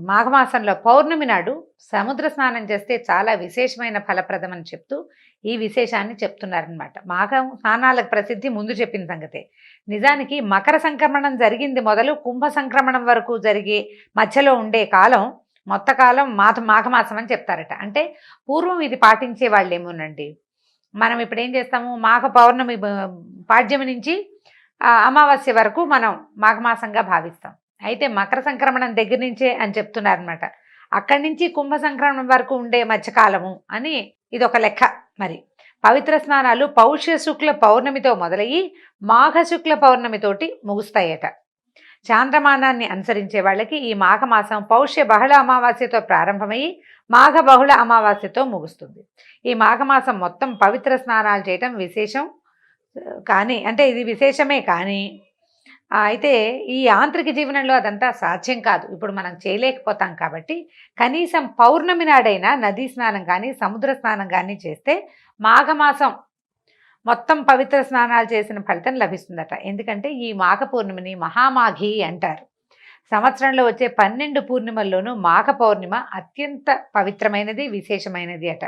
మాఘమాసంలో పౌర్ణమి నాడు సముద్ర స్నానం చేస్తే చాలా విశేషమైన ఫలప్రదం అని చెప్తూ ఈ విశేషాన్ని చెప్తున్నారనమాట. మాఘం స్నానాలకు ప్రసిద్ధి ముందు చెప్పిన సంగతే. నిజానికి మకర సంక్రమణం జరిగింది మొదలు కుంభ సంక్రమణం వరకు జరిగే మధ్యలో ఉండే కాలం కాలం మాఘమాసం అని చెప్తారట. అంటే పూర్వం ఇది పాటించే వాళ్ళేమోనండి. మనం ఇప్పుడు ఏం చేస్తాము, మాఘ పౌర్ణమి పాడ్యమి నుంచి అమావాస్య వరకు మనం మాఘమాసంగా భావిస్తాం. అయితే మకర సంక్రమణం దగ్గర నుంచే అని చెప్తున్నారనమాట. అక్కడి నుంచి కుంభ సంక్రమణం వరకు ఉండే మధ్యకాలము అని ఇది ఒక లెక్క. మరి పవిత్ర స్నానాలు పౌష్య శుక్ల పౌర్ణమితో మొదలయ్యి మాఘ శుక్ల పౌర్ణమితోటి ముగుస్తాయట. చాంద్రమానాన్ని అనుసరించే వాళ్ళకి ఈ మాఘమాసం పౌష్య బహుళ అమావాస్యతో ప్రారంభమయ్యి మాఘ బహుళ అమావాస్యతో ముగుస్తుంది. ఈ మాఘమాసం మొత్తం పవిత్ర స్నానాలు చేయటం విశేషం. కానీ అంటే ఇది విశేషమే కానీ అయితే ఈ యాంత్రిక జీవనంలో అదంతా సాధ్యం కాదు. ఇప్పుడు మనం చేయలేకపోతాం కాబట్టి కనీసం పౌర్ణమి నాడైనా నదీ స్నానం కానీ సముద్ర స్నానం కానీ చేస్తే మాఘమాసం మొత్తం పవిత్ర స్నానాలు చేసిన ఫలితం లభిస్తుందట. ఎందుకంటే ఈ మాఘ పూర్ణిమని మహామాఘి అంటారు. సంవత్సరంలో వచ్చే 12 పూర్ణిమల్లోనూ మాఘ పౌర్ణిమ అత్యంత పవిత్రమైనది, విశేషమైనది అట.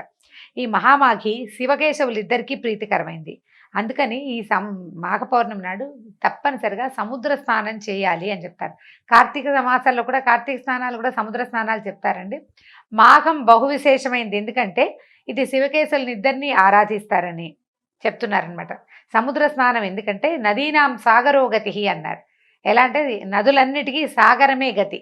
ఈ మహామాఘి శివకేశవులిద్దరికీ ప్రీతికరమైంది. అందుకని ఈ మాఘ పౌర్ణమి నాడు తప్పనిసరిగా సముద్ర స్నానం చేయాలి అని చెప్తారు. కార్తీక మాసాల్లో కూడా కార్తీక స్నానాలు కూడా సముద్ర స్నానాలు చెప్తారండి. మాఘం బహు విశేషమైంది, ఎందుకంటే ఇది శివకేశవులిద్దరినీ ఆరాధిస్తారని చెప్తున్నారనమాట. సముద్ర స్నానం ఎందుకంటే నదీనాం సాగరోగతి అన్నారు. ఎలా అంటే నదులన్నిటికీ సాగరమే గతి.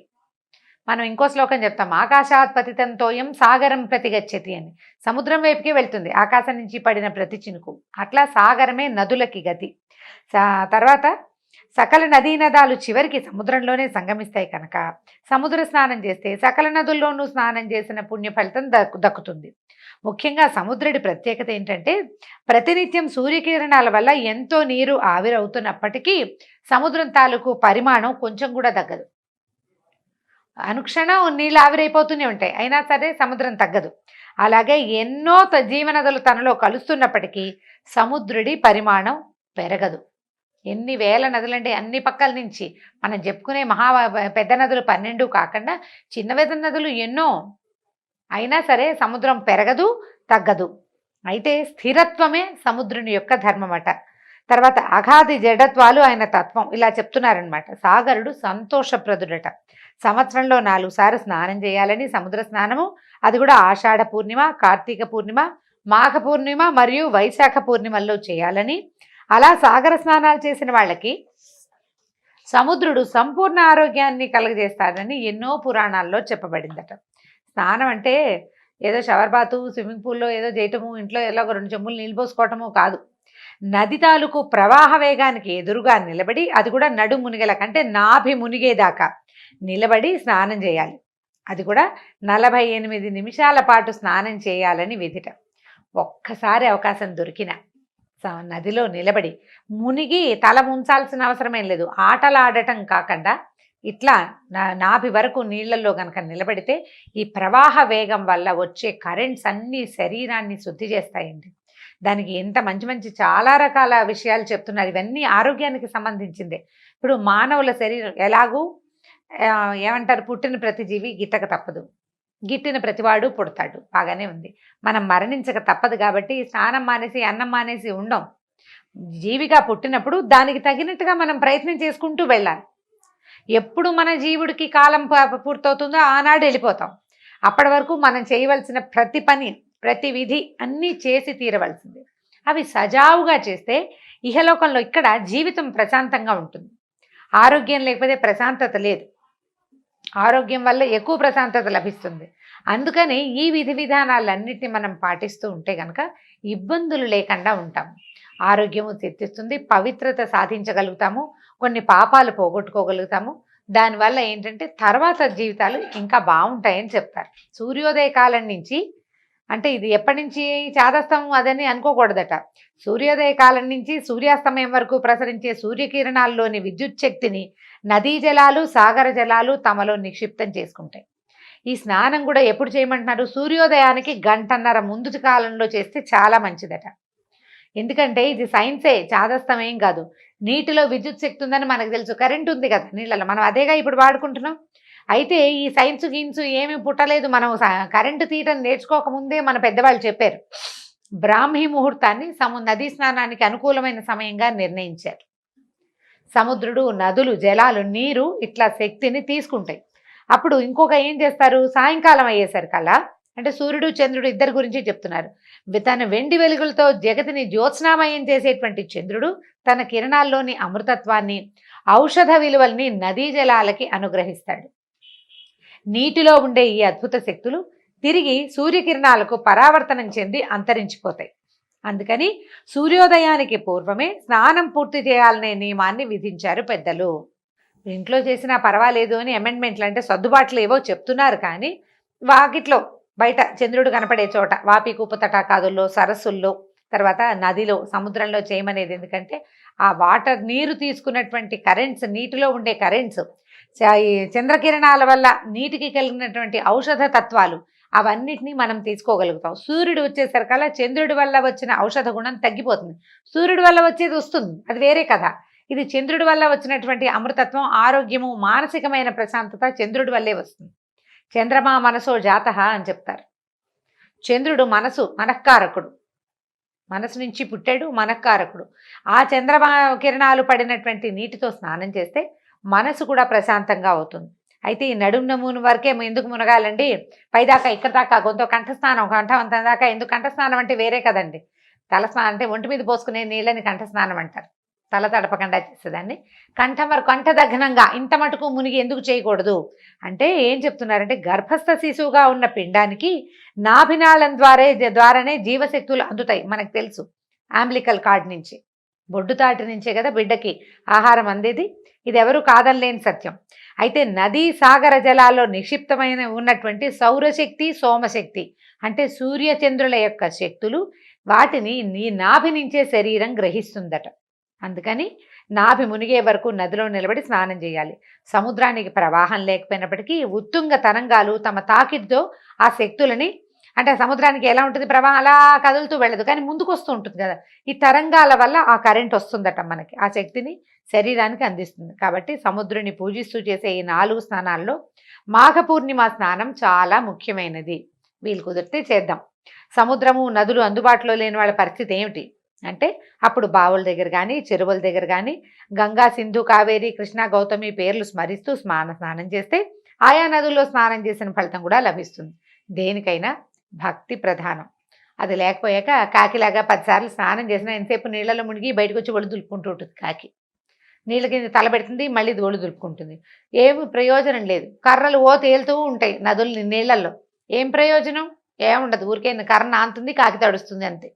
మనం ఇంకో శ్లోకం చెప్తాం, ఆకాశాత్ పతితంతోయం సాగరం ప్రతిగచ్చతి అని. సముద్రం వైపుకి వెళ్తుంది ఆకాశం నుంచి పడిన ప్రతి చినుకు. అట్లా సాగరమే నదులకి గతి. తర్వాత సకల నదీ నదాలు చివరికి సముద్రంలోనే సంగమిస్తాయి కనుక సముద్ర స్నానం చేస్తే సకల నదుల్లోనూ స్నానం చేసిన పుణ్య ఫలితం దక్కుతుంది. ముఖ్యంగా సముద్రుడి ప్రత్యేకత ఏంటంటే ప్రతినిత్యం సూర్యకిరణాల వల్ల ఎంతో నీరు ఆవిరవుతున్నప్పటికీ సముద్రం తాలూకు పరిమాణం కొంచెం కూడా తగ్గదు. అనుక్షణం నీళ్ళు ఆవిరైపోతూనే ఉంటాయి, అయినా సరే సముద్రం తగ్గదు. అలాగే ఎన్నో జీవనదులు తనలో కలుస్తున్నప్పటికీ సముద్రుడి పరిమాణం పెరగదు. ఎన్ని వేల నదులంటే అన్ని పక్కల నుంచి మనం చెప్పుకునే పెద్ద నదులు 12 కాకుండా చిన్న పెద్ద నదులు ఎన్నో, అయినా సరే సముద్రం పెరగదు, తగ్గదు. అయితే స్థిరత్వమే సముద్రుని యొక్క ధర్మమట. తర్వాత అగాధి జడత్వాలు ఆయన తత్వం, ఇలా చెప్తున్నారనమాట. సాగరుడు సంతోషప్రదుడట. సంవత్సరంలో 4 సార్లు స్నానం చేయాలని, సముద్ర స్నానము అది కూడా ఆషాఢ పూర్ణిమ, కార్తీక పూర్ణిమ, మాఘ పూర్ణిమ మరియు వైశాఖ పూర్ణిమల్లో చేయాలని, అలా సాగర స్నానాలు చేసిన వాళ్ళకి సముద్రుడు సంపూర్ణ ఆరోగ్యాన్ని కలుగజేస్తాడని ఎన్నో పురాణాల్లో చెప్పబడిందట. స్నానం అంటే ఏదో షవర్ బాతు, స్విమ్మింగ్ పూల్లో ఏదో చేయటము, ఇంట్లో ఏదో ఒక 2 చెంబులు నీళ్ళు పోసుకోవటము కాదు. నది తాలూకు ప్రవాహ వేగానికి ఎదురుగా నిలబడి, అది కూడా నడు మునిగేల కంటే నాభి మునిగేదాకా నిలబడి స్నానం చేయాలి. అది కూడా 48 నిమిషాల పాటు స్నానం చేయాలని విధిట. ఒక్కసారి అవకాశం దొరికిన నదిలో నిలబడి మునిగి తల ముంచాల్సిన అవసరమేం లేదు. ఆటలాడటం కాకుండా ఇట్లా నాభి వరకు నీళ్లలో కనుక నిలబడితే ఈ ప్రవాహ వేగం వల్ల వచ్చే కరెంట్స్ అన్నీ శరీరాన్ని శుద్ధి చేస్తాయండి. దానికి ఎంత మంచి మంచి చాలా రకాల విషయాలు చెప్తున్నారు. ఇవన్నీ ఆరోగ్యానికి సంబంధించిందే. ఇప్పుడు మానవుల శరీరం ఎలాగూ ఏమంటారు, పుట్టిన ప్రతి జీవి గిట్టక తప్పదు, గిట్టిన ప్రతివాడు పుడతాడు, బాగానే ఉంది. మనం మరణించక తప్పదు కాబట్టి స్నానం మానేసి అన్నం మానేసి ఉండం. జీవిగా పుట్టినప్పుడు దానికి తగినట్టుగా మనం ప్రయత్నం చేసుకుంటూ వెళ్ళాలి. ఎప్పుడు మన జీవుడికి కాలం పూర్తవుతుందో ఆనాడు వెళ్ళిపోతాం. అప్పటి వరకు మనం చేయవలసిన ప్రతి పని, ప్రతి విధి అన్నీ చేసి తీరవలసింది. అవి సజావుగా చేస్తే ఇహలోకంలో ఇక్కడ జీవితం ప్రశాంతంగా ఉంటుంది. ఆరోగ్యం లేకపోతే ప్రశాంతత లేదు, ఆరోగ్యం వల్ల ఎక్కువ ప్రశాంతత లభిస్తుంది. అందుకని ఈ విధి విధానాలన్నిటిని మనం పాటిస్తూ ఉంటే కనుక ఇబ్బందులు లేకుండా ఉంటాము. ఆరోగ్యము తెచ్చిస్తుంది, పవిత్రత సాధించగలుగుతాము, కొన్ని పాపాలు పోగొట్టుకోగలుగుతాము. దానివల్ల ఏంటంటే తర్వాత జీవితాలు ఇంకా బాగుంటాయని చెప్తారు. సూర్యోదయ కాలం నుంచి, అంటే ఇది ఎప్పటి నుంచి చాదస్తం అదని అనుకోకూడదట. సూర్యోదయ కాలం నుంచి సూర్యాస్తమయం వరకు ప్రసరించే సూర్యకిరణాల్లోని విద్యుత్ శక్తిని నదీ జలాలు, సాగర జలాలు తమలో నిక్షిప్తం చేసుకుంటాయి. ఈ స్నానం కూడా ఎప్పుడు చేయమంటున్నారు, సూర్యోదయానికి 1.5 గంటల ముందు కాలంలో చేస్తే చాలా మంచిదట. ఎందుకంటే ఇది సైన్సే, చాదస్తం ఏం కాదు. నీటిలో విద్యుత్ శక్తి ఉందని మనకు తెలుసు, కరెంట్ ఉంది కదా నీళ్ళలో, మనం అదేగా ఇప్పుడు వాడుకుంటున్నాం. అయితే ఈ సైన్స్ గీన్స్ ఏమీ పుట్టలేదు. మనం కరెంటు తీయటం నేర్చుకోకముందే మన పెద్దవాళ్ళు చెప్పారు. బ్రాహ్మీ ముహూర్తాన్ని నదీ స్నానానికి అనుకూలమైన సమయంగా నిర్ణయించారు. సముద్రుడు, నదులు, జలాలు, నీరు ఇట్లా శక్తిని తీసుకుంటాయి. అప్పుడు ఇంకొక ఏం చేస్తారు, సాయంకాలం అయ్యేసరికల్లా, అంటే సూర్యుడు చంద్రుడు ఇద్దరి గురించి చెప్తున్నారు. తన వెండి వెలుగులతో జగతిని జ్యోత్స్నామయం చేసేటువంటి చంద్రుడు తన కిరణాల్లోని అమృతత్వాన్ని, ఔషధ విలువల్ని నదీ జలాలకి అనుగ్రహిస్తాడు. నీటిలో ఉండే ఈ అద్భుత శక్తులు తిరిగి సూర్యకిరణాలకు పరావర్తనం చెంది అంతరించిపోతాయి. అందుకని సూర్యోదయానికి పూర్వమే స్నానం పూర్తి చేయాలనే నియమాన్ని విధించారు పెద్దలు. ఇంట్లో చేసినా పర్వాలేదు అని అమెండ్మెంట్లు, అంటే సర్దుబాట్లు ఏవో చెప్తున్నారు. కానీ వాకిట్లో బయట చంద్రుడు కనపడే చోట, వాపికూపు తటాకాదుల్లో, సరస్సుల్లో, తర్వాత నదిలో, సముద్రంలో చేయమనేది. ఎందుకంటే ఆ వాటర్, నీరు తీసుకున్నటువంటి కరెంట్స్, నీటిలో ఉండే కరెంట్స్, ఈ చంద్రకిరణాల వల్ల నీటికి కలిగినటువంటి ఔషధ తత్వాలు, అవన్నిటినీ మనం తీసుకోగలుగుతాం. సూర్యుడు వచ్చేసరికల్లా చంద్రుడి వల్ల వచ్చిన ఔషధ గుణం తగ్గిపోతుంది. సూర్యుడి వల్ల వచ్చేది వస్తుంది, అది వేరే కథ. ఇది చంద్రుడి వల్ల వచ్చినటువంటి అమృతత్వం, ఆరోగ్యము, మానసికమైన ప్రశాంతత చంద్రుడి వల్లే వస్తుంది. చంద్రమా మనసో జాతః అని చెప్తారు. చంద్రుడు మనఃకారకుడు, మనసు నుంచి పుట్టాడు, మనఃకారకుడు. ఆ చంద్రమా కిరణాలు పడినటువంటి నీటితో స్నానం చేస్తే మనసు కూడా ప్రశాంతంగా అవుతుంది. అయితే ఈ నడుము నమూను వరకే ఎందుకు మునగాలండి, పైదాకా ఇక్కడ దాకా గొంతు కంఠస్నానం, కంఠవంతం దాకా ఎందుకు? కంఠస్నానం అంటే వేరే కదండి. తలస్నానం అంటే ఒంటి మీద పోసుకునే నీళ్ళని కంఠస్నానం అంటారు. తల తడపకుండా చేసేదాన్ని. కంఠం వరకు, కంఠదఘనంగా ఇంత మటుకు మునిగి ఎందుకు చేయకూడదు అంటే ఏం చెప్తున్నారంటే, గర్భస్థ శిశువుగా ఉన్న పిండానికి నాభినాళం ద్వారానే జీవశక్తులు అందుతాయి. మనకు తెలుసు, అంబ్లికల్ కార్డ్ నుంచి, బొడ్డుతాటి నుంచే కదా బిడ్డకి ఆహారం అందేది. ఇది ఎవరు కాదనలేని సత్యం. అయితే నదీ సాగర జలాల్లో నిక్షిప్తమైన ఉన్నటువంటి సౌరశక్తి, సోమశక్తి అంటే సూర్యచంద్రుల యొక్క శక్తులు, వాటిని నీ నాభి నుంచే శరీరం గ్రహిస్తుందట. అందుకని నాభి మునిగే వరకు నదిలో నిలబడి స్నానం చేయాలి. సముద్రానికి ప్రవాహం లేకపోయినప్పటికీ ఉత్తుంగ తరంగాలు తమ తాకిడితో ఆ శక్తులని, అంటే సముద్రానికి ఎలా ఉంటుంది, ప్రవాహం అలా కదులుతూ వెళ్ళదు, కానీ ముందుకు వస్తూ ఉంటుంది కదా. ఈ తరంగాల వల్ల ఆ కరెంట్ వస్తుందట మనకి, ఆ శక్తిని శరీరానికి అందిస్తుంది. కాబట్టి సముద్రుని పూజిస్తూ చేసే ఈ 4 స్నానాల్లో మాఘ పూర్ణిమ స్నానం చాలా ముఖ్యమైనది. వీలు కుదిరితే చేద్దాం. సముద్రము, నదులు అందుబాటులో లేని వాళ్ళ పరిస్థితి ఏమిటి అంటే, అప్పుడు బావుల దగ్గర కానీ, చెరువుల దగ్గర కానీ గంగా, సింధు, కావేరి, కృష్ణ, గౌతమి పేర్లు స్మరిస్తూ స్నానం చేస్తే ఆయా నదుల్లో స్నానం చేసిన ఫలితం కూడా లభిస్తుంది. దేనికైనా భక్తి ప్రధానం. అది లేకపోయాక కాకిలాగా 10 సార్లు స్నానం చేసినా ఎంతసేపు నీళ్ళలో మునిగి బయటకు వచ్చి ఒళ్ళు దులుపుకుంటూ ఉంటుంది కాకి. నీళ్ళ కింద తల పెడుతుంది, మళ్ళీ ఒళ్ళు దులుపుకుంటుంది. ఏమి ప్రయోజనం లేదు. కర్రలు తేలుతూ ఉంటాయి నదులు నీళ్ళల్లో. ఏం ప్రయోజనం? ఏముండదు. ఊరికే కర్ర నాంతుంది, కాకి తడుస్తుంది అంతే.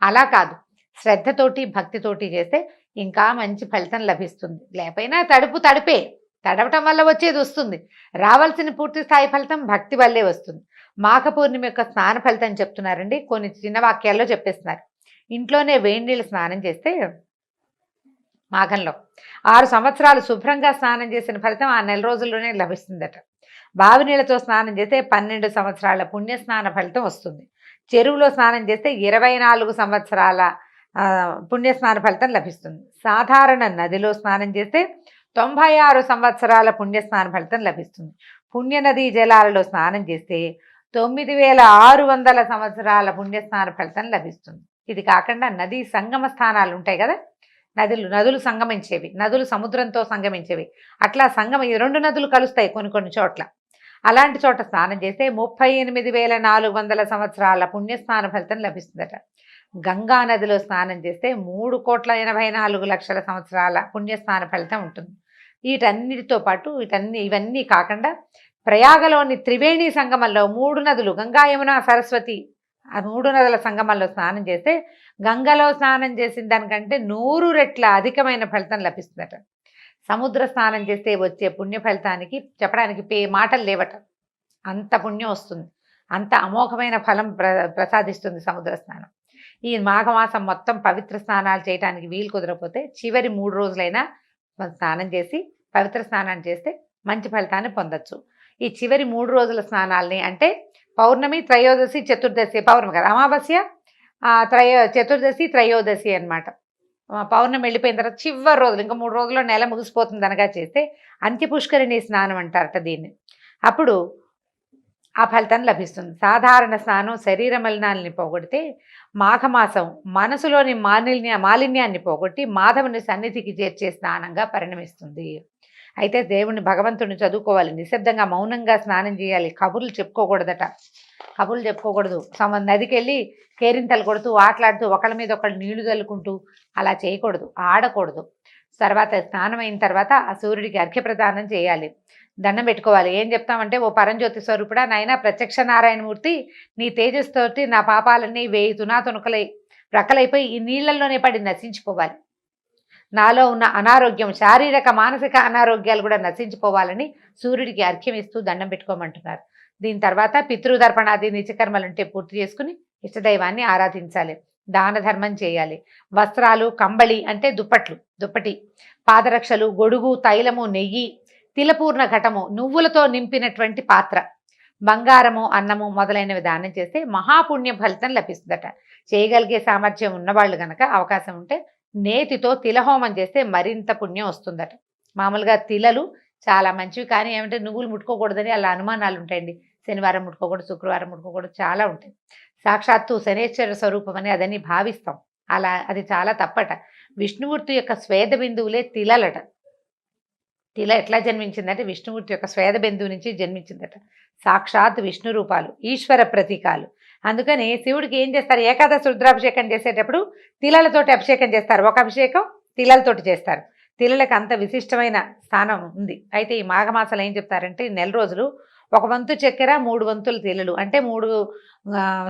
అలా కాదు, శ్రద్ధతోటి భక్తితోటి చేస్తే ఇంకా మంచి ఫలితం లభిస్తుంది. లేకపోయినా తడిపే, తడవటం వల్ల వచ్చేది వస్తుంది. రావాల్సిన పూర్తి స్థాయి ఫలితం భక్తి వల్లే వస్తుంది. మాఘ పూర్ణిమ యొక్క స్నాన ఫలితం చెప్తున్నారండి. కొన్ని చిన్న వాక్యాల్లో చెప్పేస్తున్నారు. ఇంట్లోనే వేడి నీళ్ళు స్నానం చేస్తే మాఘంలో 6 సంవత్సరాలు శుభ్రంగా స్నానం చేసిన ఫలితం ఆ నెల రోజుల్లోనే లభిస్తుందట. బావి నీళ్ళతో స్నానం చేస్తే 12 సంవత్సరాల పుణ్యస్నాన ఫలితం వస్తుంది. చెరువులో స్నానం చేస్తే 24 సంవత్సరాల పుణ్యస్నాన ఫలితం లభిస్తుంది. సాధారణ నదిలో స్నానం చేస్తే 96 సంవత్సరాల పుణ్యస్నాన ఫలితం లభిస్తుంది. పుణ్య నదీ జలాలలో స్నానం చేస్తే 9600 సంవత్సరాల పుణ్యస్నాన ఫలితం లభిస్తుంది. ఇది కాకుండా నదీ సంగమ స్థానాలు ఉంటాయి కదా, నదులు సంగమించేవి, నదులు సముద్రంతో సంగమించేవి. అట్లా ఈ 2 నదులు కలుస్తాయి కొన్ని చోట్ల. అలాంటి చోట స్నానం చేస్తే 38,400 సంవత్సరాల పుణ్యస్నాన ఫలితం లభిస్తుందట. గంగా నదిలో స్నానం చేస్తే 3,84,00,000 సంవత్సరాల పుణ్యస్నాన ఫలితం ఉంటుంది. వీటన్నిటితో పాటు ఇవన్నీ కాకుండా ప్రయాగలోని త్రివేణి సంగమంలో 3 నదులు, గంగా, యమున, సరస్వతి, ఆ 3 నదుల సంగమంలో స్నానం చేస్తే గంగలో స్నానం చేసిన దానికంటే 100 రెట్ల అధికమైన ఫలితం లభిస్తుందట. సముద్ర స్నానం చేస్తే వచ్చే పుణ్య ఫలితానికి చెప్పడానికి మాటలు లేవట. అంత పుణ్యం వస్తుంది, అంత అమోఘమైన ఫలం ప్రసాదిస్తుంది సముద్ర స్నానం. ఈ మాఘమాసం మొత్తం పవిత్ర స్నానాలు చేయడానికి వీలు కుదరకపోతే చివరి 3 రోజులైనా స్నానం చేసి పవిత్ర స్నానాన్ని చేస్తే మంచి ఫలితాన్ని పొందొచ్చు. ఈ చివరి 3 రోజుల స్నానాల్ని, అంటే పౌర్ణమి, త్రయోదశి, చతుర్దశి, పౌర్ణమి కదా, అమావాస్య, చతుర్దశి, త్రయోదశి అన్నమాట. పౌర్ణమి వెళ్ళిపోయిన తర్వాత చివరి రోజులు ఇంకా 3 రోజుల్లో నెల ముగిసిపోతుంది అనగా చేస్తే అంత్య పుష్కరిణి స్నానం అంటారట దీన్ని. అప్పుడు ఆ ఫలితం లభిస్తుంది. సాధారణ స్నానం శరీర మలినాల్ని పోగొడితే, మాఘమాసం మనసులోని మాలిన్యాన్ని పోగొట్టి మాధవుని సన్నిధికి చేర్చే స్నానంగా పరిణమిస్తుంది. అయితే దేవుణ్ణి భగవంతుడిని చదువుకోవాలి, నిశ్శబ్దంగా మౌనంగా స్నానం చేయాలి, కబుర్లు చెప్పుకోకూడదట. కబుర్లు చెప్పుకోకూడదు. నదికి వెళ్ళి కేరింతలు కొడుతూ ఆటలాడుతూ ఒకళ్ళ మీద ఒకళ్ళు నీళ్లు చల్లుకుంటూ అలా చేయకూడదు, ఆడకూడదు. తర్వాత స్నానం అయిన తర్వాత ఆ సూర్యుడికి అర్ఘ్యప్రదానం చేయాలి, దండం పెట్టుకోవాలి. ఏం చెప్తామంటే, ఓ పరంజ్యోతి స్వరూపుడా నాయన ప్రత్యక్ష నారాయణమూర్తి, నీ తేజస్తోటి నా పాపాలన్నీ 1000 తునాతునకలై ప్రక్కలైపోయి ఈ నీళ్లలోనే పడి నశించిపోవాలి. నాలో ఉన్న అనారోగ్యం, శారీరక మానసిక అనారోగ్యాలు కూడా నశించిపోవాలని సూర్యుడికి అర్ఘ్యం ఇస్తూ దండం పెట్టుకోమంటున్నారు. దీని తర్వాత పితృదర్పణాది నిత్యకర్మలుంటే పూర్తి చేసుకుని ఇష్టదైవాన్ని ఆరాధించాలి, దాన ధర్మం చేయాలి. వస్త్రాలు, కంబళి అంటే దుప్పటి, పాదరక్షలు, గొడుగు, తైలము, నెయ్యి, తిలపూర్ణ ఘటము, నువ్వులతో నింపినటువంటి పాత్ర, బంగారము, అన్నము మొదలైనవి దానం చేస్తే మహాపుణ్య ఫలితం లభిస్తుందట. చేయగలిగే సామర్థ్యం ఉన్నవాళ్ళు గనక అవకాశం ఉంటే నేతితో తిలహోమం చేస్తే మరింత పుణ్యం వస్తుందట. మామూలుగా తిలలు చాలా మంచివి, కానీ ఏమంటే నువ్వులు ముట్టుకోకూడదని అలా అనుమానాలు ఉంటాయండి. శనివారం ముట్టుకోకూడదు, శుక్రవారం ముట్టుకోకూడదు, చాలా ఉంటాయి. సాక్షాత్తు శనేశ్వర స్వరూపం అని అదని భావిస్తాం. అలా అది చాలా తప్పట. విష్ణుమూర్తి యొక్క స్వేద బిందువులే తిలలట. తిల ఎట్లా జన్మించిందంటే విష్ణుమూర్తి యొక్క స్వేద బిందువు నుంచి జన్మించిందట. సాక్షాత్ విష్ణు రూపాలు, ఈశ్వర ప్రతీకాలు. అందుకని శివుడికి ఏం చేస్తారు, ఏకాదశి రుద్రాభిషేకం చేసేటప్పుడు తిలలతోటి అభిషేకం చేస్తారు. ఒక అభిషేకం తిలలతోటి చేస్తారు. తిలలకు అంత విశిష్టమైన స్థానం ఉంది. అయితే ఈ మాఘమాసాలు ఏం చెప్తారంటే, నెల రోజులు 1 వంతు చక్కెర, 3 వంతులు తిలలు అంటే 3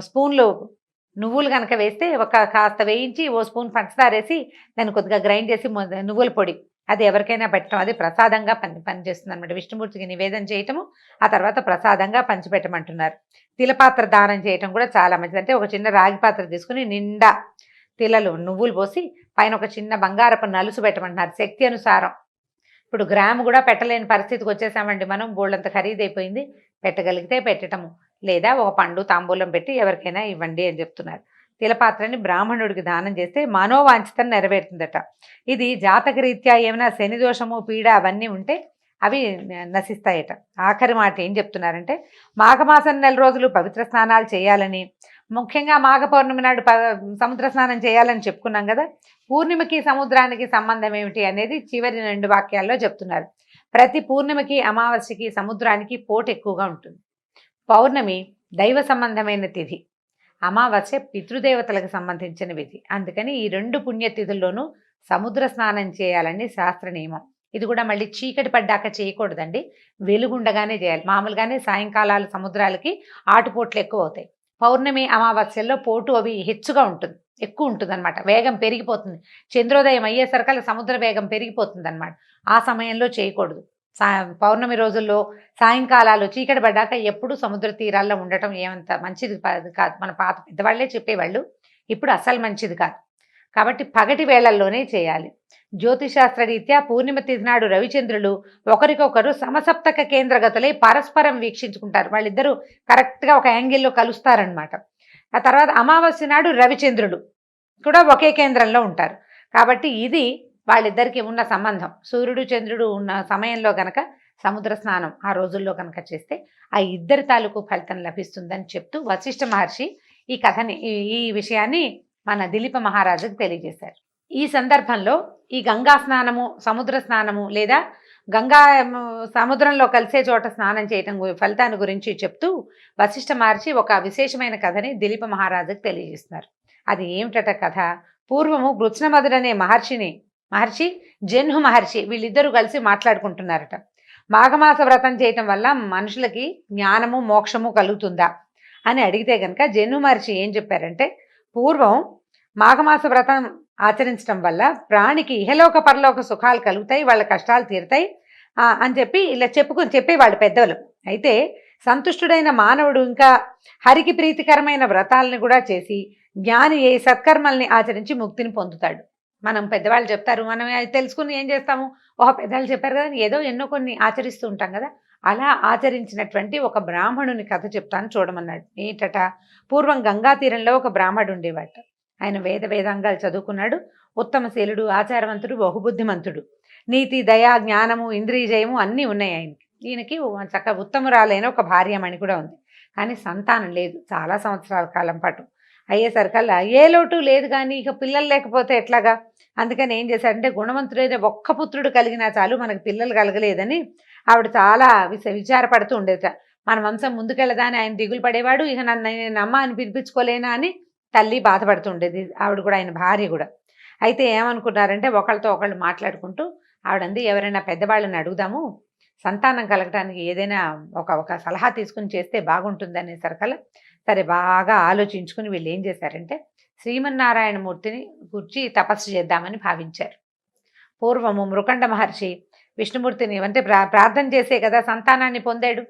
స్పూన్లు నువ్వులు కనుక వేస్తే కాస్త వేయించి ఓ స్పూన్ పంచదార వేసి దాన్ని కొద్దిగా గ్రైండ్ చేసి నువ్వుల పొడి అది ఎవరికైనా పెట్టడం, అది ప్రసాదంగా పనిచేస్తుంది అనమాట. విష్ణుమూర్తికి నివేదన చేయటము, ఆ తర్వాత ప్రసాదంగా పంచిపెట్టమంటున్నారు. తిలపాత్ర దానం చేయటం కూడా చాలా మంచిది. అంటే ఒక చిన్న రాగి పాత్ర తీసుకుని నిండా తిలలు, నువ్వులు పోసి పైన ఒక చిన్న బంగారపు నలుసు పెట్టమంటున్నారు. శక్తి అనుసారం. ఇప్పుడు గ్రాము కూడా పెట్టలేని పరిస్థితికి వచ్చేసామండి మనం, బోళ్ళంత ఖరీదైపోయింది. పెట్టగలిగితే పెట్టటము, లేదా ఒక పండు తాంబూలం పెట్టి ఎవరికైనా ఇవ్వండి అని చెప్తున్నారు. తిలపాత్రని బ్రాహ్మణుడికి దానం చేస్తే మనోవాంఛితం నెరవేరుతుందట. ఇది జాతకరీత్యా ఏమైనా శని దోషము, పీడ అవన్నీ ఉంటే అవి నశిస్తాయట. ఆఖరి మాట ఏం చెప్తున్నారంటే, మాఘమాసం నెల రోజులు పవిత్ర స్నానాలు చేయాలని, ముఖ్యంగా మాఘ పౌర్ణమి నాడు సముద్ర స్నానం చేయాలని చెప్పుకున్నాం కదా. పూర్ణిమకి సముద్రానికి సంబంధం ఏమిటి అనేది చివరి 2 వాక్యాల్లో చెప్తున్నారు. ప్రతి పూర్ణిమకి, అమావాస్యకి సముద్రానికి పోటు ఎక్కువగా ఉంటుంది. పౌర్ణమి దైవ సంబంధమైన తిథి, అమావాస్య పితృదేవతలకు సంబంధించిన విధి. అందుకని ఈ 2 పుణ్యతిథుల్లోనూ సముద్ర స్నానం చేయాలని శాస్త్ర నియమం. ఇది కూడా మళ్ళీ చీకటి పడ్డాక చేయకూడదండి, వెలుగుండగానే చేయాలి. మామూలుగానే సాయంకాలాలు సముద్రాలకి ఆటుపోట్లు ఎక్కువ అవుతాయి. పౌర్ణమి, అమావాస్యల్లో పోటు అవి హెచ్చుగా ఉంటుంది, ఎక్కువ ఉంటుంది అనమాట. వేగం పెరిగిపోతుంది. చంద్రోదయం అయ్యేసరికల్లా సముద్ర వేగం పెరిగిపోతుంది అనమాట. ఆ సమయంలో చేయకూడదు. పౌర్ణమి రోజుల్లో సాయంకాలాలు చీకటి పడ్డాక ఎప్పుడు సముద్ర తీరాల్లో ఉండటం ఏమంత మంచిది కాదు. మన పాత పెద్దవాళ్లే చెప్పేవాళ్ళు, ఇప్పుడు అసలు మంచిది కాదు. కాబట్టి పగటి వేళల్లోనే చేయాలి. జ్యోతిశాస్త్ర రీత్యా పూర్ణిమ తిథి నాడు రవిచంద్రులు ఒకరికొకరు సమసప్తక కేంద్రగతులై పరస్పరం వీక్షించుకుంటారు. వాళ్ళిద్దరూ కరెక్ట్గా ఒక యాంగిల్లో కలుస్తారనమాట. ఆ తర్వాత అమావాస్య నాడు రవిచంద్రులు కూడా ఒకే కేంద్రంలో ఉంటారు. కాబట్టి ఇది వాళ్ళిద్దరికి ఉన్న సంబంధం. సూర్యుడు చంద్రుడు ఉన్న సమయంలో గనక సముద్ర స్నానం ఆ రోజుల్లో కనుక చేస్తే ఆ ఇద్దరి తాలూకు ఫలితం లభిస్తుందని చెప్తూ వశిష్ఠ మహర్షి ఈ కథని, ఈ విషయాన్ని మన దిలీప మహారాజుకు తెలియజేశారు. ఈ సందర్భంలో ఈ గంగా స్నానము, సముద్ర స్నానము లేదా గంగా సముద్రంలో కలిసే చోట స్నానం చేయటం ఫలితాన్ని గురించి చెప్తూ వశిష్ఠ మహర్షి ఒక విశేషమైన కథని దిలీప మహారాజుకు తెలియజేస్తున్నారు. అది ఏమిటట కథ? పూర్వము గృత్స్నమధుడనే మహర్షి జన్హు మహర్షి వీళ్ళిద్దరూ కలిసి మాట్లాడుకుంటున్నారట. మాఘమాస వ్రతం చేయటం వల్ల మనుషులకి జ్ఞానము, మోక్షము కలుగుతుందా అని అడిగితే కనుక జన్హు మహర్షి ఏం చెప్పారంటే, పూర్వం మాఘమాస వ్రతం ఆచరించడం వల్ల ప్రాణికి ఇహలోక పరలోక సుఖాలు కలుగుతాయి, వాళ్ళ కష్టాలు తీరుతాయి అని చెప్పి ఇలా చెప్పేవాళ్ళు పెద్దలు. అయితే సంతుష్టుడైన మానవుడు ఇంకా హరికి ప్రీతికరమైన వ్రతాలను కూడా చేసి జ్ఞాని ఏ సత్కర్మల్ని ఆచరించి ముక్తిని పొందుతాడు. మనం పెద్దవాళ్ళు చెప్తారు, మనం తెలుసుకుని ఏం చేస్తాము, పెద్దవాళ్ళు చెప్పారు కదా, ఏదో ఎన్నో కొన్ని ఆచరిస్తూ ఉంటాం కదా. అలా ఆచరించినటువంటి ఒక బ్రాహ్మణుని కథ చెప్తాను చూడమన్నాడు. ఏంటట? పూర్వం గంగా తీరంలో ఒక బ్రాహ్మడు ఉండేవాట. ఆయన వేదాంగాలు చదువుకున్నాడు. ఉత్తమశీలుడు, ఆచారవంతుడు, బహుబుద్ధిమంతుడు. నీతి, దయ, జ్ఞానము, ఇంద్రియజయము అన్నీ ఉన్నాయి ఆయనకి. ఈయనకి చక్కగా ఉత్తమురాలైన ఒక భార్యమణి కూడా ఉంది. కానీ సంతానం లేదు చాలా సంవత్సరాల కాలం పాటు. అయ్యేసరికల్లా ఏ లోటు లేదు, కానీ ఇక పిల్లలు లేకపోతే ఎట్లాగా? అందుకని ఏం చేశాడంటే, గుణవంతుడైన ఒక్క పుత్రుడు కలిగినా చాలు, మనకు పిల్లలు కలగలేదని ఆవిడ చాలా విచారపడుతూ ఉండేట. మన వంశం ముందుకెళ్ళదా అని ఆయన దిగులు పడేవాడు. ఇక నేను అమ్మ అని పిలిపించుకోలేనా అని తల్లి బాధపడుతుండేది, ఆవిడ కూడా, ఆయన భార్య కూడా. అయితే ఏమనుకున్నారంటే, ఒకళ్ళతో ఒకళ్ళు మాట్లాడుకుంటూ ఆవిడంది, ఎవరైనా పెద్దవాళ్ళని అడుగుదాము, సంతానం కలగటానికి ఏదైనా ఒక సలహా తీసుకుని చేస్తే బాగుంటుంది అనేసరికల్లా, సరే బాగా ఆలోచించుకుని వీళ్ళు ఏం చేశారంటే, శ్రీమన్నారాయణమూర్తిని గురించి తపస్సు చేద్దామని భావించారు. పూర్వము మృకండ మహర్షి విష్ణుమూర్తిని అంటే ప్రార్థన చేసే కదా సంతానాన్ని పొందాడు.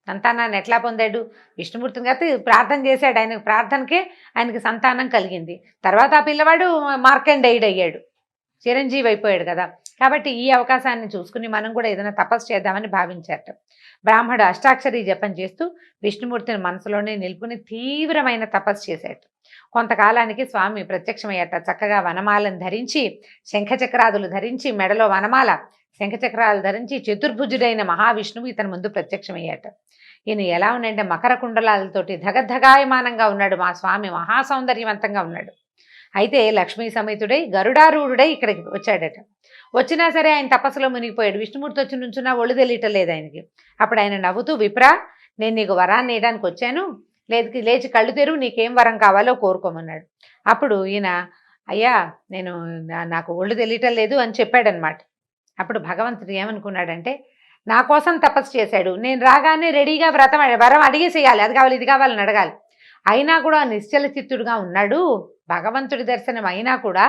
సంతానాన్ని ఎట్లా పొందాడు? విష్ణుమూర్తిని కాబట్టి ప్రార్థన చేశాడు. ఆయనకు ప్రార్థనకే ఆయనకి సంతానం కలిగింది. తర్వాత ఆ పిల్లవాడు మార్కండేయుడు అయ్యాడు, చిరంజీవి అయిపోయాడు కదా. కాబట్టి ఈ అవకాశాన్ని చూసుకుని మనం కూడా ఏదైనా తపస్సు చేద్దామని భావించారట. బ్రాహ్మడు అష్టాక్షరి జపం చేస్తూ విష్ణుమూర్తిని మనసులోనే నిలుపుని తీవ్రమైన తపస్సు చేశాడు. కొంతకాలానికి స్వామి ప్రత్యక్షమయ్యాట. చక్కగా వనమాలను ధరించి, శంఖచక్రాదులు ధరించి, మెడలో వనమాల, శంఖచక్రాలు ధరించి చతుర్భుజుడైన మహావిష్ణువు ఇతని ముందు ప్రత్యక్షమయ్యాట. ఈయన ఎలా ఉన్నాడంటే, మకర కుండలాలతోటి ధగధగాయమానంగా ఉన్నాడు. మా స్వామి మహాసౌందర్యవంతంగా ఉన్నాడు. అయితే లక్ష్మీ సమేతుడై గరుడారూఢుడై ఇక్కడికి వచ్చాడట. వచ్చినా సరే ఆయన తపస్సులో మునిగిపోయాడు. విష్ణుమూర్తి వచ్చి నుంచున్నా ఒళ్ళు తెలియటలేదు ఆయనకి. అప్పుడు ఆయన నవ్వుతూ, విప్రా, నేను నీకు వరాన్ని వేయడానికి వచ్చాను, లేచి కళ్ళు తెరువు, నీకేం వరం కావాలో కోరుకోమన్నాడు. అప్పుడు ఈయన, అయ్యా నాకు ఒళ్ళు తెలియటం లేదు అని చెప్పాడనమాట. అప్పుడు భగవంతుడు ఏమనుకున్నాడంటే, నా కోసం తపస్సు చేశాడు, నేను రాగానే రెడీగా వరం అడిగేసేయాలి, అది కావాలి ఇది కావాలని అడగాలి. అయినా కూడా నిశ్చల చిత్తుడుగా ఉన్నాడు. భగవంతుడి దర్శనం అయినా కూడా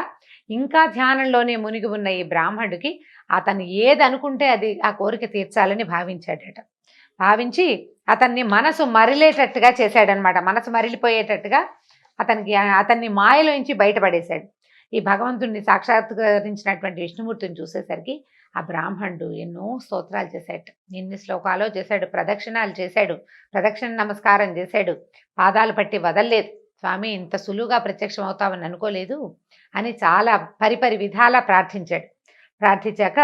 ఇంకా ధ్యానంలోనే మునిగి ఉన్న ఈ బ్రాహ్మణుడికి అతను ఏది అనుకుంటే అది ఆ కోరిక తీర్చాలని భావించాడట. భావించి అతన్ని మనసు మరిలేటట్టుగా చేశాడనమాట. మనసు మరిలిపోయేటట్టుగా అతన్ని మాయలోంచి బయటపడేశాడు. ఈ భగవంతుడిని సాక్షాత్కరించినటువంటి విష్ణుమూర్తిని చూసేసరికి ఆ బ్రాహ్మణుడు ఎన్నో స్తోత్రాలు చేశాడు, ఎన్ని శ్లోకాలో చేశాడు, ప్రదక్షిణాలు చేశాడు, ప్రదక్షిణ నమస్కారం చేశాడు, పాదాలు పట్టి వదల్లేదు. స్వామి, ఇంత సులువుగా ప్రత్యక్షం అవుతామని అనుకోలేదు అని చాలా పరిపరి విధాలా ప్రార్థించాడు. ప్రార్థించాక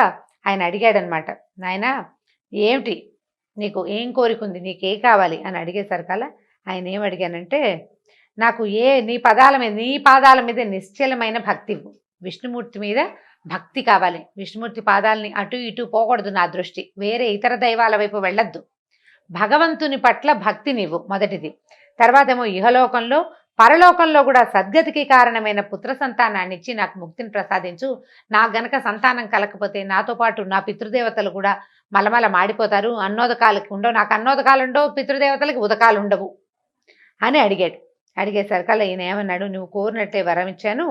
ఆయన అడిగాడనమాట, నాయన ఏమిటి నీకు ఏం కోరికుంది, నీకే కావాలి అని అడిగేసరికల్లా ఆయన ఏం అడిగానంటే, నాకు నీ పాదాల మీద నిశ్చలమైన భక్తి, విష్ణుమూర్తి మీద భక్తి కావాలి. విష్ణుమూర్తి పాదాలని అటు ఇటు పోకూడదు, నా దృష్టి వేరే ఇతర దైవాల వైపు వెళ్ళొద్దు. భగవంతుని పట్ల భక్తి నీవు మొదటిది. తర్వాత ఏమో ఇహలోకంలో పరలోకంలో కూడా సద్గతికి కారణమైన పుత్ర సంతానాన్ని ఇచ్చి నాకు ముక్తిని ప్రసాదించు. నాకు గనక సంతానం కలకపోతే నాతో పాటు నా పితృదేవతలు కూడా మలమల మాడిపోతారు, అన్నోదకాలకి ఉండవు, నాకు అన్నోదకాలు ఉండవు, పితృదేవతలకి ఉదకాలు ఉండవు అని అడిగాడు. అడిగేసరికల్లా ఈయన ఏమన్నాడు, నువ్వు కోరినట్టే వరం ఇచ్చాను,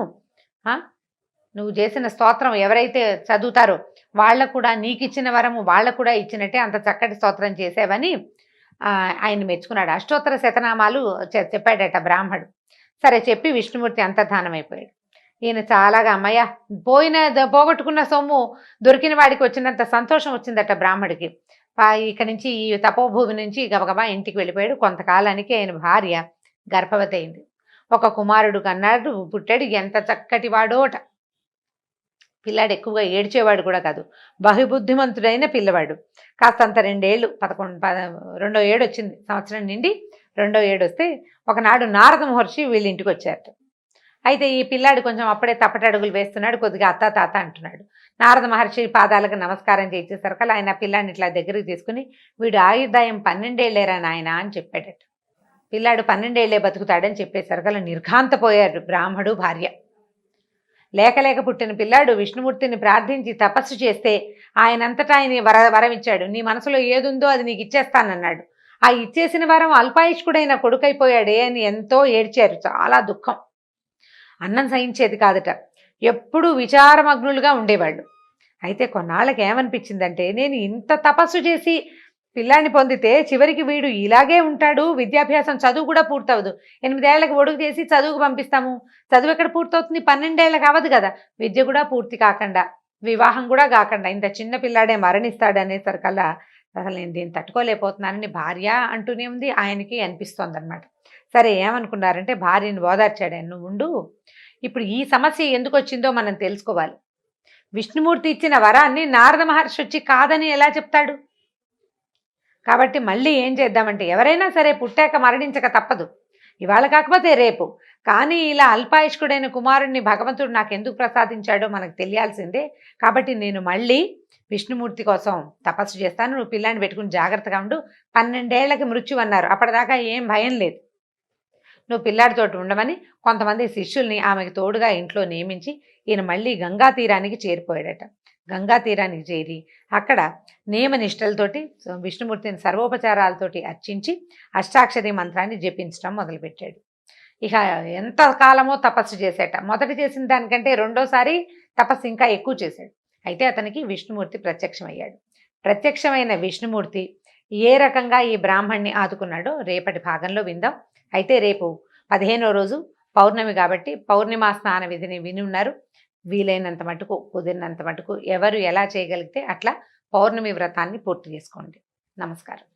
నువ్వు చేసిన స్తోత్రం ఎవరైతే చదువుతారో వాళ్ళకు కూడా నీకు ఇచ్చిన వరము వాళ్ళకు కూడా ఇచ్చినట్టే అంత చక్కటి స్తోత్రం చేసావని ఆయన మెచ్చుకున్నాడు. అష్టోత్తర శతనామాలు చెప్పాడట బ్రాహ్మడు. సరే చెప్పి విష్ణుమూర్తి అంతర్ధానమైపోయాడు. ఈయన చాలాగా అమ్మయ్య పోగొట్టుకున్న సొమ్ము దొరికిన వాడికి వచ్చినంత సంతోషం వచ్చిందట బ్రాహ్మడికి. ఇక్కడి నుంచి ఈ తపోభూమి నుంచి గబగబా ఇంటికి వెళ్ళిపోయాడు. కొంతకాలానికి ఆయన భార్య గర్భవతి అయింది. ఒక కుమారుడు కన్నాడు, పుట్టాడు. ఎంత చక్కటి వాడోట. పిల్లాడు ఎక్కువగా ఏడ్చేవాడు కూడా కాదు, బహుబుద్ధిమంతుడైన పిల్లవాడు. కాస్తంత 2 ఏళ్ళు 2వ ఏడు వచ్చింది, సంవత్సరం నిండి 2వ ఏడు వస్తే ఒకనాడు నారద మహర్షి వీళ్ళ ఇంటికి వచ్చారట. అయితే ఈ పిల్లాడు కొంచెం అప్పుడే తప్పటడుగులు వేస్తున్నాడు, కొద్దిగా అత్త తాత అంటున్నాడు. నారద మహర్షి పాదాలకు నమస్కారం చేసేసరికి ఆయన పిల్లాడిని ఇట్లా దగ్గరికి తీసుకుని, వీడు ఆయుర్దాయం 12 ఏళ్ళేరా నాయన అని చెప్పాడట. పిల్లాడు 12 ఏళ్ళే బతుకుతాడని చెప్పేసరికి నిర్ఘాంతపోయారు బ్రాహ్మడు భార్య. లేక పుట్టిన పిల్లాడు విష్ణుమూర్తిని ప్రార్థించి తపస్సు చేస్తే ఆయనంతటా ఆయన వరం ఇచ్చాడు. నీ మనసులో ఏదుందో అది నీకు ఇచ్చేస్తానన్నాడు. ఆ ఇచ్చేసిన వరం అల్పాయుష్కుడైన కొడుకైపోయాడే అని ఎంతో ఏడ్చారు. చాలా దుఃఖం. అన్నం సహించేది కాదట. ఎప్పుడూ విచారమగ్నులుగా ఉండేవాళ్ళు. అయితే కొన్నాళ్ళకి ఏమనిపించిందంటే, నేను ఇంత తపస్సు చేసి పిల్లాన్ని పొందితే చివరికి వీడు ఇలాగే ఉంటాడు, విద్యాభ్యాసం చదువు కూడా పూర్తవదు. 8 ఏళ్లకు ఒడుగు చేసి చదువుకు పంపిస్తాము, చదువు ఎక్కడ పూర్తవుతుంది, 12 ఏళ్ళకి అవ్వదు కదా, విద్య కూడా పూర్తి కాకుండా వివాహం కూడా కాకుండా ఇంత చిన్న పిల్లాడే మరణిస్తాడు అనేసరికల్లా అసలు నేను దీన్ని తట్టుకోలేకపోతున్నానని భార్య అంటూనే ఉంది, ఆయనకి అనిపిస్తోంది అనమాట. సరే ఏమనుకున్నారంటే భార్యని ఓదార్చాడు ఆయన, నువ్వు ఉండు, ఇప్పుడు ఈ సమస్య ఎందుకు వచ్చిందో మనం తెలుసుకోవాలి. విష్ణుమూర్తి ఇచ్చిన వరాన్ని నారద మహర్షి వచ్చి కాదని ఎలా చెప్తాడు? కాబట్టి మళ్ళీ ఏం చేద్దామంటే ఎవరైనా సరే పుట్టాక మరణించక తప్పదు, ఇవాళ కాకపోతే రేపు. కానీ ఇలా అల్పాయుష్కుడైన కుమారుణ్ణి భగవంతుడు నాకు ఎందుకు ప్రసాదించాడో మనకు తెలియాల్సిందే. కాబట్టి నేను మళ్ళీ విష్ణుమూర్తి కోసం తపస్సు చేస్తాను, నువ్వు పిల్లాన్ని పెట్టుకుని జాగ్రత్తగా ఉండు. 12 ఏళ్లకి మృత్యు అన్నారు, అప్పటిదాకా ఏం భయం లేదు, నువ్వు పిల్లాడితోటి ఉండమని కొంతమంది శిష్యుల్ని ఆమెకు తోడుగా ఇంట్లో నియమించి ఈయన మళ్ళీ గంగా తీరానికి చేరిపోయాడట. గంగా తీరానికి చేరి అక్కడ నియమనిష్టలతోటి విష్ణుమూర్తిని సర్వోపచారాలతోటి అర్చించి అష్టాక్షరి మంత్రాన్ని జపించడం మొదలుపెట్టాడు. ఇక ఎంత కాలమో తపస్సు చేసేట. మొదట చేసిన దానికంటే రెండోసారి తపస్సు ఇంకా ఎక్కువ చేశాడు. అయితే అతనికి విష్ణుమూర్తి ప్రత్యక్షమయ్యాడు. ప్రత్యక్షమైన విష్ణుమూర్తి ఏ రకంగా ఈ బ్రాహ్మణ్ణి ఆదుకున్నాడో రేపటి భాగంలో విందాం. అయితే రేపు 15వ రోజు పౌర్ణమి కాబట్టి పౌర్ణిమా స్నాన విధిని విని ఉన్నారు. వీలైనంత మటుకు, కుదిరినంత మటుకు ఎవరు ఎలా చేయగలిగితే అట్లా పౌర్ణమి వ్రతాన్ని పూర్తి చేసుకోండి. నమస్కారం.